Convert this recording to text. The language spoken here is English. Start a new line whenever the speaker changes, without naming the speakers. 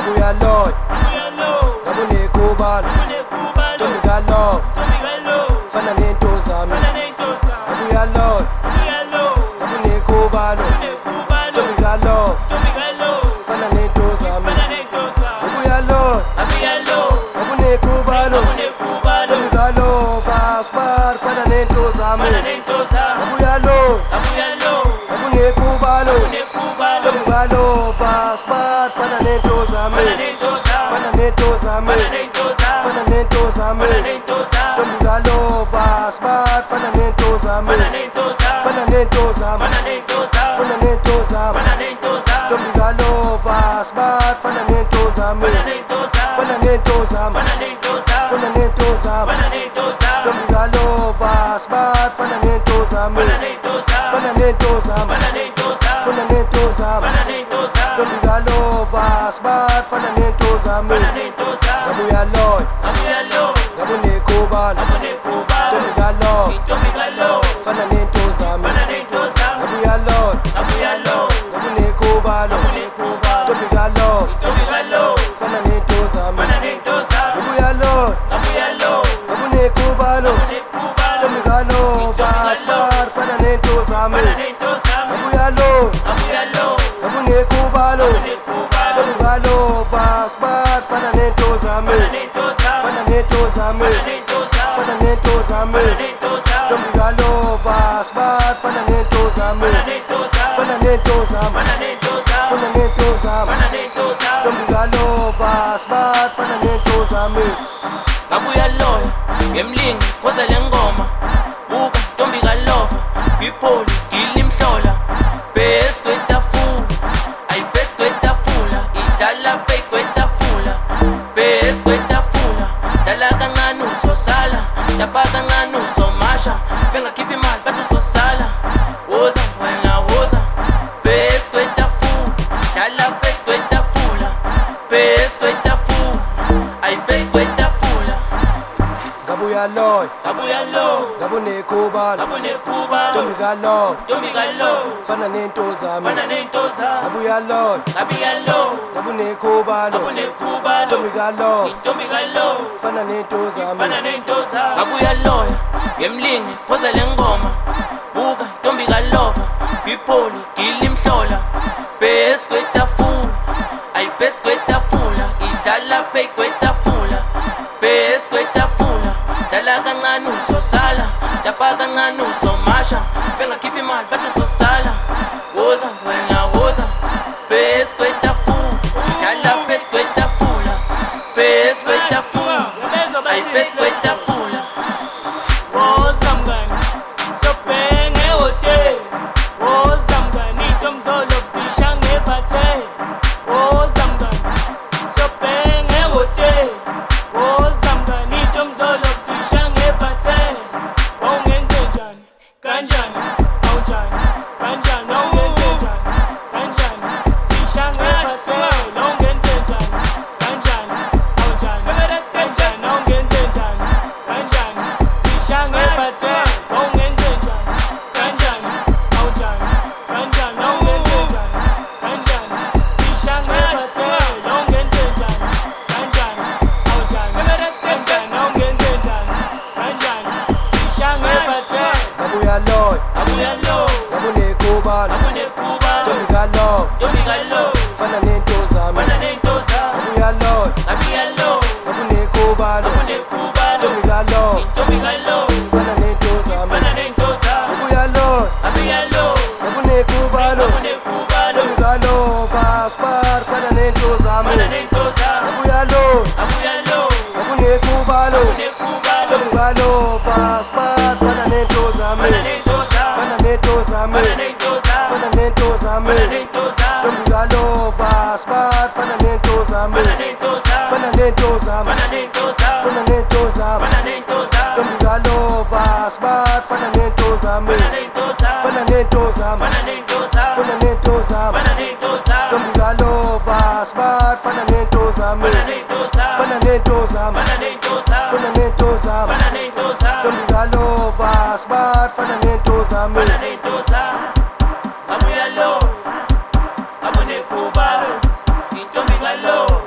Gabuya Lloyd, Gabune Kubal, Tommy Gallo, Fana Nento Zami, Gabuya Lloyd, Gabune Kubal, Tommy Gallo, Fana Nento Zami, Gabuya Lloyd, Gabune Kubal, Tommy Gallo, Fast Bar, Fana Nento Zami, Gabuya Lloyd, Gabune Kubal, Tommy Gallo, Fast Bar, Fana Nento Zami, Fana Nento Zami, Fana Nento Zami, Tommy Gallo, Fast Bar, Fana Nento Zami, Fana Nento Zami, Fana Nento Zami, Tommy Gallo, Fast Bar, Fana Nento Zami, Fana Nento Zami, Fana Nento Zami, Tommy Gallo, Fast Bar, Fana Nento Zami, Fana Nento Zami, Fana Nento Zami, Tommy Gallo, Fast Bar, Fana Nento Zami, Gabuya Lloyd, Gabune Kubal, Tommy Gallo, Fana Nento Zami, Gabuya Lloyd, Gabune Kubal, Tommy Gallo, Fana Nento Zami, Gabuya Lloyd, Gabune Kubal, Tommy Gallo, Fast Bar, Fana Nento Zami, Gabuya Lloyd, Gabune Kubal, Tommy Gallo, Fast Bar, Fana Nento Zami, Fana Nento Zami, Fana Nento Zami, Tommy Gallo, Fast Bar, Fana Nento Zami, Fana Nento Zami, Fana Nento Zami, Tommy Gallo, Fast Bar, Fana Nento Zami.
Gabuya Lloyd, ngemlingi phoza lengoma buka Tommy Gallo kwipoli gilimhlola best kwetafula ay best kwetafula idlala pay kwetafula best kwetafula dlala kancane uzosala daba kancane uzomasha bengakhipha imali bathi uzosala woza wena woza best kwetafula dlala best kwetafula best kwetafula ay best kwetafula
Gabuya Lloyd, Gabune Kubal, Tommy Gallo, Fana Nento Zami, Gabuya Lloyd, Gabune Kubal, Tommy Gallo, Fana Nento Zami,
Gabuya Lloyd, ngemlingi phoza lengoma buka Tommy Gallo kwipoli gilimhlola best kwetafula ay best kwetafula idlala pay kwetafula best kwetafula dlala kancane uzosala daba kancane uzomasha bengakhipha imali bathi uzosala woza wena woza best kwetafula dlala best kwetafula best kwetafula ay best kwetafula
woza mngani sobhenge hotel woza mngani itomzolo busisha ngebhathe woza mngani sobhenge hotel woza mngani itomzolo busisha ngebhathe wawungenze njani kanjani awunjani kanjani wawungenze njani kanjani sisha ngebhathe wawungenze njani kanjani awunjani kanjani wawungenze njani kanjani sisha ngebhathe wawungenze njani kanjani awunjani kanjani wawungenze njani kanjani sisha ngebhathe wawungenze njani kanjani awunjani kanjani wawungenze njani kanjani sisha ngebhathe
Gabuya Lloyd, Gabune Kubal, Tommy Gallo, Fana Nento Zami, Gabuya Lloyd, Gabune Kubal, Tommy Gallo, Fana Nento Zami, Gabuya Lloyd, Gabune Kubal, Tommy Gallo, Fast Bar, Fana Nento Zami, Gabuya Lloyd, Gabune Kubal, Tommy Gallo, Fast Bar, Fana Nento Zami, Fana Nento Zami, Fana Nento Zami, Tommy Gallo, Fast Bar, Fana Nento Zami, Fana Nento Zami, Fana Nento Zami, Tommy Gallo, Fast Bar, Fana Nento Zami, Fana Nento Zami, Fana Nento Zami, Tommy Gallo, Fast Bar, Fana Nento Zami, Fana Nento Zami, Fana Nento Zami, Tommy Gallo, Fast Bar, Fana Nento Zami,
Gabuya Lloyd, Gabune Kubal, Tommy Gallo.